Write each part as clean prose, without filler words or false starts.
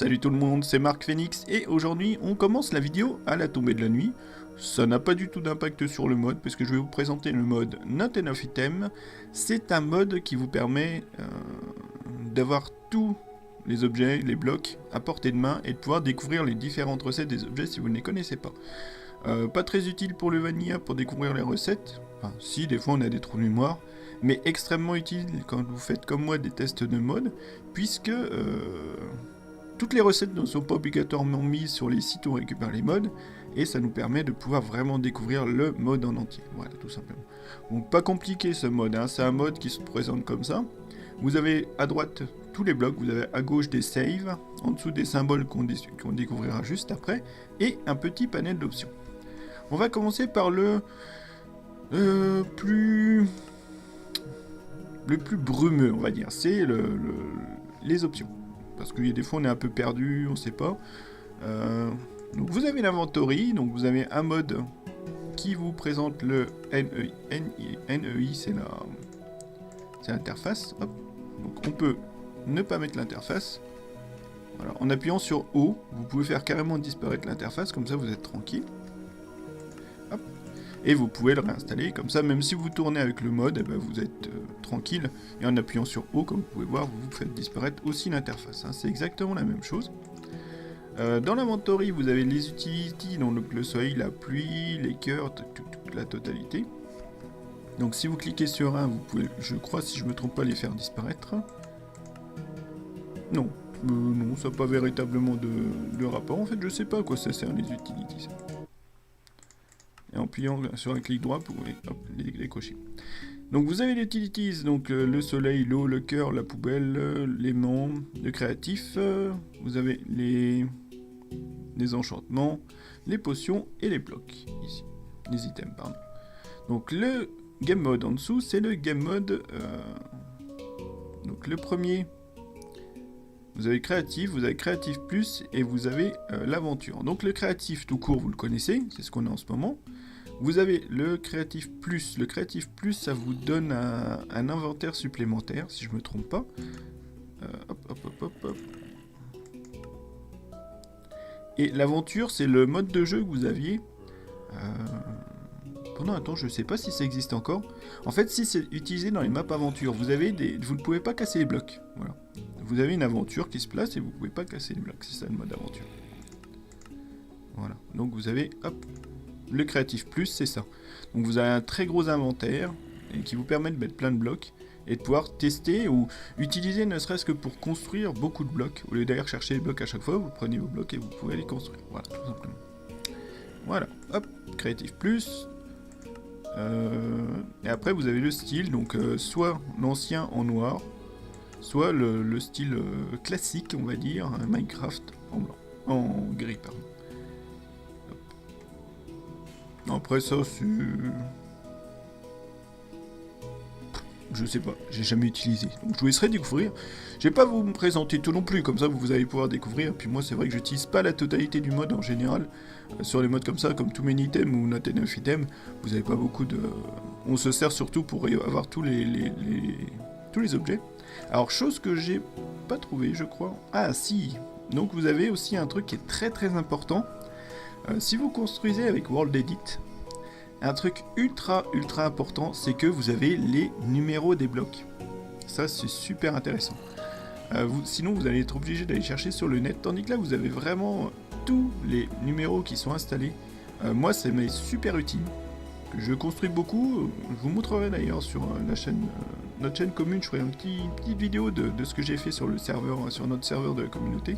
Salut tout le monde, c'est Marc Phoenix et aujourd'hui on commence la vidéo à la tombée de la nuit. Ça n'a pas du tout d'impact sur le mode parce que je vais vous présenter le mode Not Enough Item. C'est un mode qui vous permet d'avoir tous les objets, les blocs à portée de main et de pouvoir découvrir les différentes recettes des objets si vous ne les connaissez pas. Pas très utile pour le vanilla pour découvrir les recettes, enfin si des fois on a des trous de mémoire, mais extrêmement utile quand vous faites comme moi des tests de mode, puisque toutes les recettes ne sont pas obligatoirement mises sur les sites où on récupère les modes, et ça nous permet de pouvoir vraiment découvrir le mode en entier, voilà tout simplement. Donc pas compliqué ce mode, hein. C'est un mode qui se présente comme ça. Vous avez à droite tous les blocs, vous avez à gauche des saves, en dessous des symboles qu'on découvrira juste après, et un petit panel d'options. On va commencer par le plus brumeux, on va dire. C'est les options. Parce qu'il y a des fois on est un peu perdu, on sait pas. Donc vous avez l'inventory, donc vous avez un mode qui vous présente le NEI, c'est l'interface. Hop. Donc on peut ne pas mettre l'interface. Voilà. En appuyant sur O, vous pouvez faire carrément disparaître l'interface, comme ça vous êtes tranquille. Hop. Et vous pouvez le réinstaller, comme ça même si vous tournez avec le mode, eh ben, vous êtes tranquille. Et en appuyant sur O, comme vous pouvez voir, vous faites disparaître aussi l'interface. Hein. C'est exactement la même chose. Dans l'inventory, vous avez les utilities, donc le soleil, la pluie, les cœurs, toute la totalité. Donc si vous cliquez sur un, vous pouvez, je crois, si je me trompe pas, les faire disparaître. Non, non, ça n'a pas véritablement de rapport. En fait, je sais pas à quoi ça sert les utilities. Et en appuyant sur un clic droit, vous pouvez les décocher. Donc vous avez les utilities, donc le soleil, l'eau, le cœur, la poubelle, l'aimant, le créatif. Vous avez les enchantements, les potions et les blocs, ici. Les items, pardon. Donc le game mode en dessous, c'est le game mode... donc le premier... Vous avez créatif, vous avez créatif plus et vous avez l'aventure. Donc le créatif tout court, vous le connaissez, c'est ce qu'on a en ce moment. Vous avez le créatif plus. Le créatif plus, ça vous donne un inventaire supplémentaire, si je me trompe pas. Hop. Et l'aventure, c'est le mode de jeu que vous aviez. Pendant un temps, je sais pas si ça existe encore. En fait, si c'est utilisé dans les maps aventure, vous ne pouvez pas casser les blocs. Voilà. Vous avez une aventure qui se place et vous pouvez pas casser les blocs. C'est ça le mode aventure. Voilà. Donc vous avez, hop, le créatif plus, c'est ça. Donc vous avez un très gros inventaire et qui vous permet de mettre plein de blocs et de pouvoir tester ou utiliser ne serait-ce que pour construire beaucoup de blocs. Au lieu d'aller chercher les blocs à chaque fois, vous prenez vos blocs et vous pouvez les construire. Voilà, tout simplement. Voilà, hop, créatif plus. Et après vous avez le style, donc soit l'ancien en noir, soit le style classique, on va dire, Minecraft en blanc, en gris, pardon. Après ça, c'est... Je sais pas, j'ai jamais utilisé. Donc je vous laisserai découvrir. Je vais pas vous me présenter tout non plus, comme ça vous allez pouvoir découvrir. Puis moi c'est vrai que j'utilise pas la totalité du mode en général. Sur les modes comme ça, comme Too Many Items ou Not Enough Item, vous avez pas beaucoup de... On se sert surtout pour avoir tous les objets. Alors chose que j'ai pas trouvé, je crois. Ah si. Donc vous avez aussi un truc qui est très très important. Si vous construisez avec World Edit, un truc ultra important, c'est que vous avez les numéros des blocs. Ça, c'est super intéressant. Sinon, vous allez être obligé d'aller chercher sur le net, tandis que là, vous avez vraiment tous les numéros qui sont installés. Moi, ça m'est super utile. Je construis beaucoup. Je vous montrerai d'ailleurs sur la chaîne, notre chaîne commune. Je ferai une petite vidéo de ce que j'ai fait sur le serveur, sur notre serveur de la communauté.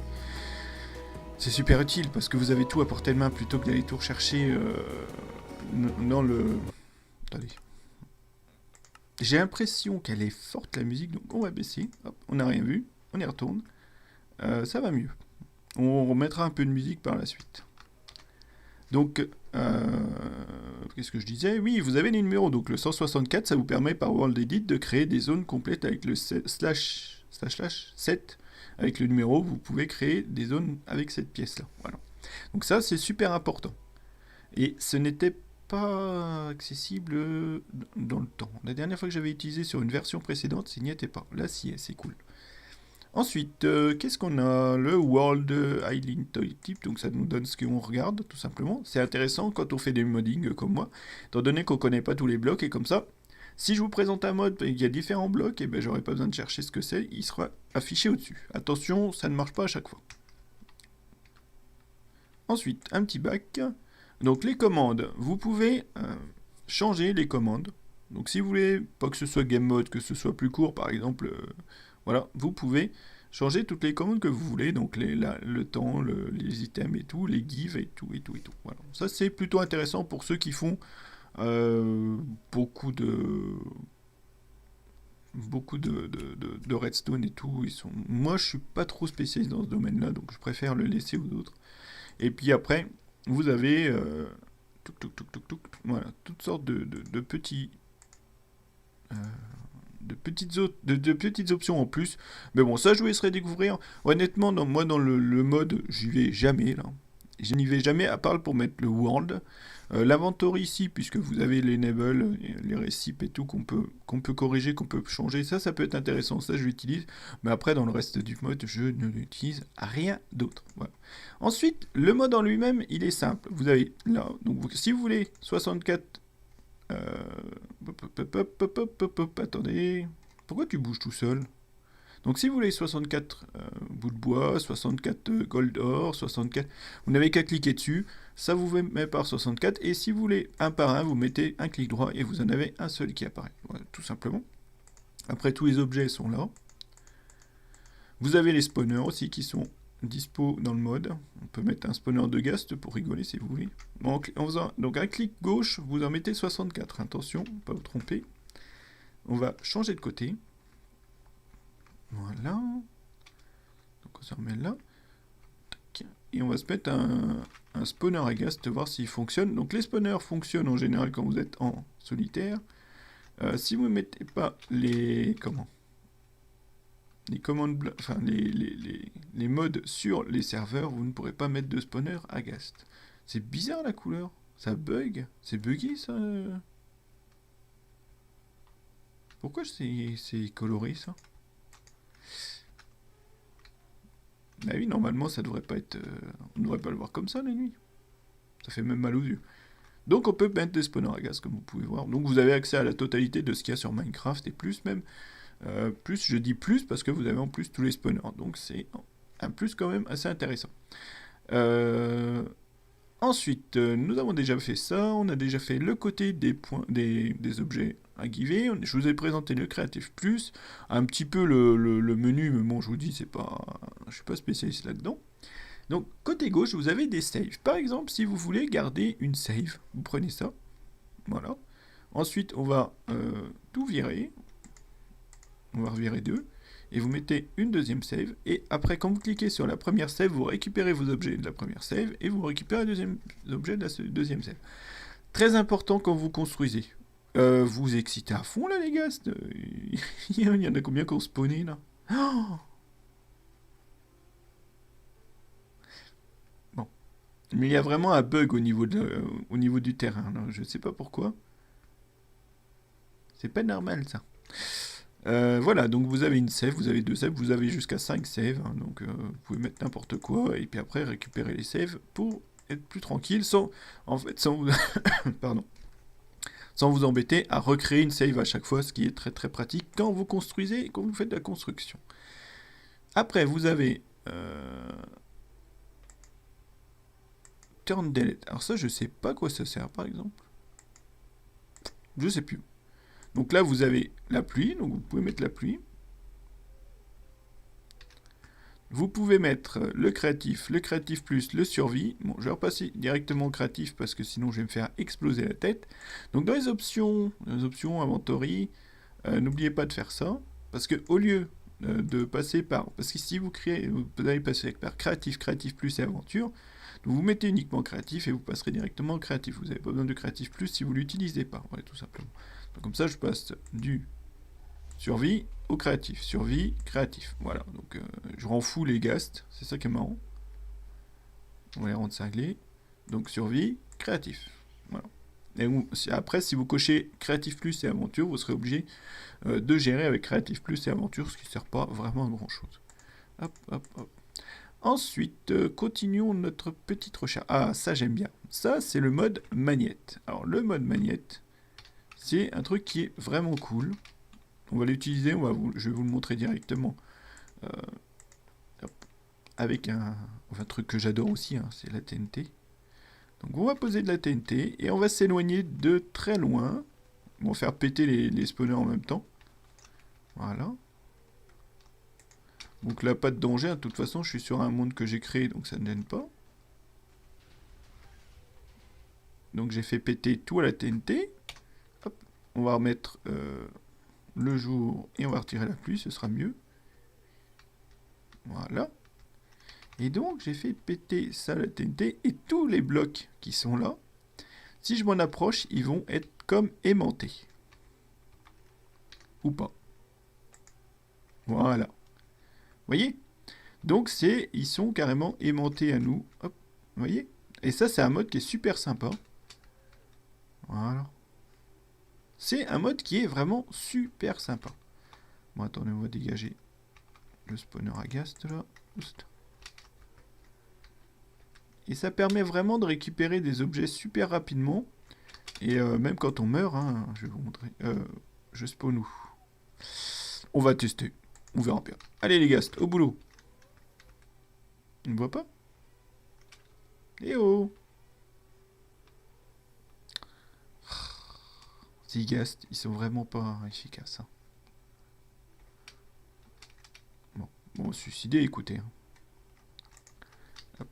C'est super utile parce que vous avez tout à portée de main plutôt que d'aller tout rechercher dans le... Attendez. J'ai l'impression qu'elle est forte la musique, donc on va baisser. Hop, on n'a rien vu, on y retourne. Ça va mieux. On remettra un peu de musique par la suite. Donc, qu'est-ce que je disais? Oui, vous avez les numéros. Donc le 164, ça vous permet par World Edit de créer des zones complètes avec le //7. Avec le numéro, vous pouvez créer des zones avec cette pièce-là. Voilà. Donc ça, c'est super important. Et ce n'était pas accessible dans le temps. La dernière fois que j'avais utilisé sur une version précédente, ça n'y était pas. Là, si, c'est cool. Ensuite, qu'est-ce qu'on a? Le World Island Toy Tip, donc ça nous donne ce qu'on regarde, tout simplement. C'est intéressant quand on fait des modding comme moi, étant donné qu'on connaît pas tous les blocs, et comme ça, si je vous présente un mode et qu'il y a différents blocs, et ben j'aurai pas besoin de chercher ce que c'est, il sera affiché au-dessus. Attention, ça ne marche pas à chaque fois. Ensuite, un petit bac. Donc les commandes, vous pouvez changer les commandes. Donc si vous voulez pas que ce soit game mode, que ce soit plus court par exemple, voilà, vous pouvez changer toutes les commandes que vous voulez, donc le temps, les items et tout, les give et tout. Voilà. Ça c'est plutôt intéressant pour ceux qui font beaucoup de redstone et tout. Moi je suis pas trop spécialiste dans ce domaine-là, donc je préfère le laisser aux autres. Et puis après, vous avez voilà, toutes sortes de petits de petites options en plus. Mais bon, ça je vous laisserai découvrir. Honnêtement, moi dans le mode, j'y vais jamais là. Je n'y vais jamais à part pour mettre le world. L'inventory ici, puisque vous avez les enable, les récipes et tout qu'on peut corriger, qu'on peut changer, ça peut être intéressant, ça je l'utilise. Mais après dans le reste du mode, je ne l'utilise rien d'autre. Voilà. Ensuite, le mode en lui-même, il est simple. Vous avez là, donc si vous voulez 64 attendez. Pourquoi tu bouges tout seul? Donc si vous voulez 64 bouts de bois, 64 gold or, 64... Vous n'avez qu'à cliquer dessus, ça vous met par 64, et si vous voulez un par un, vous mettez un clic droit et vous en avez un seul qui apparaît. Voilà, tout simplement. Après, tous les objets sont là. Vous avez les spawners aussi qui sont dispo dans le mode. On peut mettre un spawner de ghast pour rigoler si vous voulez. Donc un clic gauche, vous en mettez 64. Attention, pas vous tromper. On va changer de côté. Voilà. Donc on se remet là. Et on va se mettre un spawner à ghast, voir s'il fonctionne. Donc les spawners fonctionnent en général quand vous êtes en solitaire. Si vous ne mettez pas les... Comment ? Les commandes, enfin les modes sur les serveurs, vous ne pourrez pas mettre de spawner à ghast. C'est bizarre la couleur, ça bug, c'est buggy ça. Pourquoi c'est coloré ça? Bah oui, normalement ça devrait pas être, on ne devrait pas le voir comme ça la nuit. Ça fait même mal aux yeux. Donc on peut mettre des spawners à ghast comme vous pouvez voir. Donc vous avez accès à la totalité de ce qu'il y a sur Minecraft et plus même. Plus, je dis plus parce que vous avez en plus tous les spawners, donc c'est un plus quand même assez intéressant. Ensuite, nous avons déjà fait ça, on a déjà fait le côté des points, des objets à giver. Je vous ai présenté le Creative Plus, un petit peu le menu, mais bon, je vous dis, je suis pas spécialiste là-dedans. Donc, côté gauche, vous avez des saves. Par exemple, si vous voulez garder une save, vous prenez ça, voilà. Ensuite, on va tout virer. On va revirer deux, et vous mettez une deuxième save, et après quand vous cliquez sur la première save, vous récupérez vos objets de la première save, et vous récupérez les objets de la deuxième save. Très important quand vous construisez. Vous excitez à fond là les gars, il y en a combien qui ont spawné là? Oh, bon. Mais il y a vraiment un bug au niveau du terrain, là. Je sais pas pourquoi. C'est pas normal ça. Voilà, donc vous avez une save, vous avez deux saves, vous avez jusqu'à 5 saves, hein, donc vous pouvez mettre n'importe quoi, et puis après récupérer les saves pour être plus tranquille, sans vous... Pardon. Sans vous embêter à recréer une save à chaque fois, ce qui est très très pratique quand vous construisez et quand vous faites de la construction. Après, vous avez... Turn delete. Alors ça, je sais pas à quoi ça sert, par exemple. Je sais plus. Donc là, vous avez la pluie, donc vous pouvez mettre la pluie. Vous pouvez mettre le créatif plus, le survie. Bon, je vais repasser directement au créatif parce que sinon je vais me faire exploser la tête. Donc dans les options inventory, n'oubliez pas de faire ça. Parce que au lieu de passer par... Parce que si vous allez passer par créatif plus et aventure, donc vous mettez uniquement créatif et vous passerez directement au créatif. Vous n'avez pas besoin de créatif plus si vous ne l'utilisez pas. Voilà, tout simplement. Donc comme ça, je passe du survie au créatif. Survie, créatif. Voilà. Donc je rends fou les ghasts. C'est ça qui est marrant. On va les rendre cinglés. Donc survie, créatif. Voilà. Et après, si vous cochez créatif plus et aventure, vous serez obligé de gérer avec créatif plus et aventure, ce qui ne sert pas vraiment à grand chose. Hop, hop, hop. Ensuite, continuons notre petite recherche. Ah, ça j'aime bien. Ça, c'est le mode magnète. Alors, le mode magnète, c'est un truc qui est vraiment cool. On va l'utiliser, je vais vous le montrer directement. Avec un truc que j'adore aussi, hein, c'est la TNT. Donc on va poser de la TNT et on va s'éloigner de très loin. On va faire péter les spawners en même temps. Voilà. Donc là, pas de danger. De toute façon, je suis sur un monde que j'ai créé, donc ça ne gêne pas. Donc j'ai fait péter tout à la TNT. Hop. On va remettre le jour et on va retirer la pluie, ce sera mieux. Voilà. Et donc j'ai fait péter ça à la TNT et tous les blocs qui sont là, si je m'en approche, ils vont être comme aimantés. Ou pas. Voilà. Vous voyez? Donc ils sont carrément aimantés à nous. Hop, vous voyez? Et ça, c'est un mode qui est super sympa. Voilà. C'est un mode qui est vraiment super sympa. Bon, attendez, on va dégager le spawner à Ghast, là. Oust. Et ça permet vraiment de récupérer des objets super rapidement. Et même quand on meurt, hein, je vais vous montrer. Je spawn où? On va tester. On verra bien. Allez les Ghasts, au boulot. On ne voit pas? Eh oh! Ces Ghasts, ils sont vraiment pas efficaces. Hein. Bon, suicider, écoutez. Hein. Hop.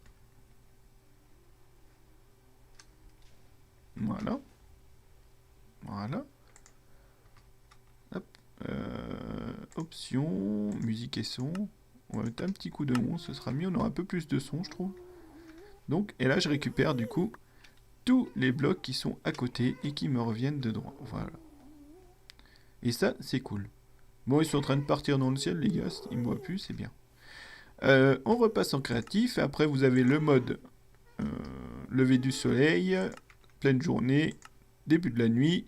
Voilà. Voilà. Hop. Options, musique et son. On va mettre un petit coup de 11, ce sera mieux, on aura un peu plus de son, je trouve. Donc, et là, je récupère du coup tous les blocs qui sont à côté et qui me reviennent de droit. Voilà. Et ça, c'est cool. Bon, ils sont en train de partir dans le ciel, les gars. Ils me voient plus, c'est bien. On repasse en créatif. Et après, vous avez le mode lever du soleil, pleine journée, début de la nuit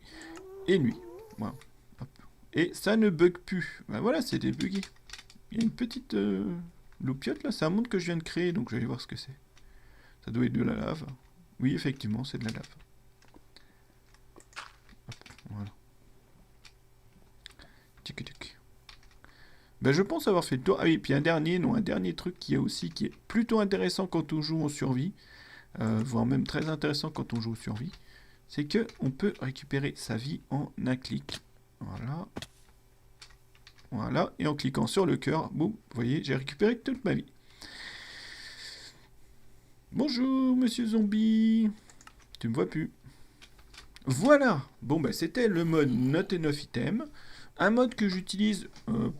et nuit. Voilà. Hop. Et ça ne bug plus. Ben voilà, c'est débugué. Il y a une petite loupiote là. C'est un monde que je viens de créer, donc je vais aller voir ce que c'est. Ça doit être de la lave. Oui, effectivement, c'est de la lave. Hop, voilà. Tic tic. Ben, je pense avoir fait le tour. Ah oui, puis un dernier truc qui est plutôt intéressant quand on joue en survie, voire même très intéressant quand on joue en survie, c'est que on peut récupérer sa vie en un clic. Voilà. Voilà, et en cliquant sur le cœur, boum, vous voyez, j'ai récupéré toute ma vie. Bonjour, monsieur zombie. Tu me vois plus. Voilà. Bon, bah, c'était le mode Not Enough Item. Un mode que j'utilise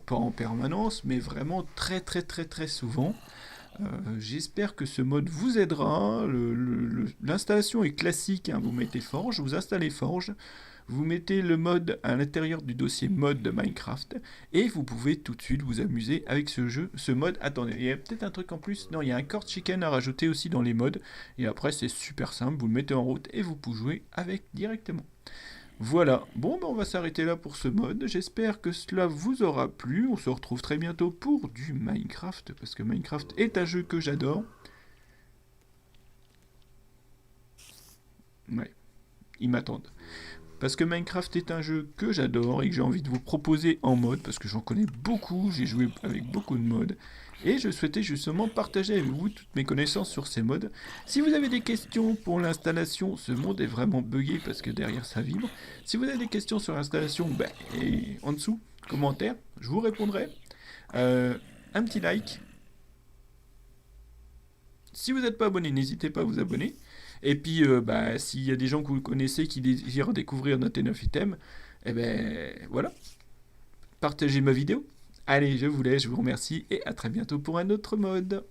pas en permanence, mais vraiment très souvent. J'espère que ce mode vous aidera. L'installation est classique. Hein. Vous mettez Forge, vous installez Forge. Vous mettez le mode à l'intérieur du dossier mode de Minecraft et vous pouvez tout de suite vous amuser avec ce mode. Attendez, il y a peut-être un truc en plus. Non, il y a un cord chicken à rajouter aussi dans les modes. Et après, c'est super simple. Vous le mettez en route et vous pouvez jouer avec directement. Voilà. Bon, ben on va s'arrêter là pour ce mode. J'espère que cela vous aura plu. On se retrouve très bientôt pour du Minecraft parce que Minecraft est un jeu que j'adore. Ouais, ils m'attendent. Parce que Minecraft est un jeu que j'adore et que j'ai envie de vous proposer en mode, parce que j'en connais beaucoup, j'ai joué avec beaucoup de modes, et je souhaitais justement partager avec vous toutes mes connaissances sur ces modes. Si vous avez des questions pour l'installation, ce monde est vraiment buggé parce que derrière ça vibre. Si vous avez des questions sur l'installation, ben, et en dessous, commentaire, je vous répondrai. Un petit like. Si vous n'êtes pas abonné, n'hésitez pas à vous abonner. Et puis, bah, s'il y a des gens que vous connaissez qui désirent découvrir Not Enough Item, eh ben voilà, partagez ma vidéo. Allez, je vous laisse, je vous remercie et à très bientôt pour un autre mode.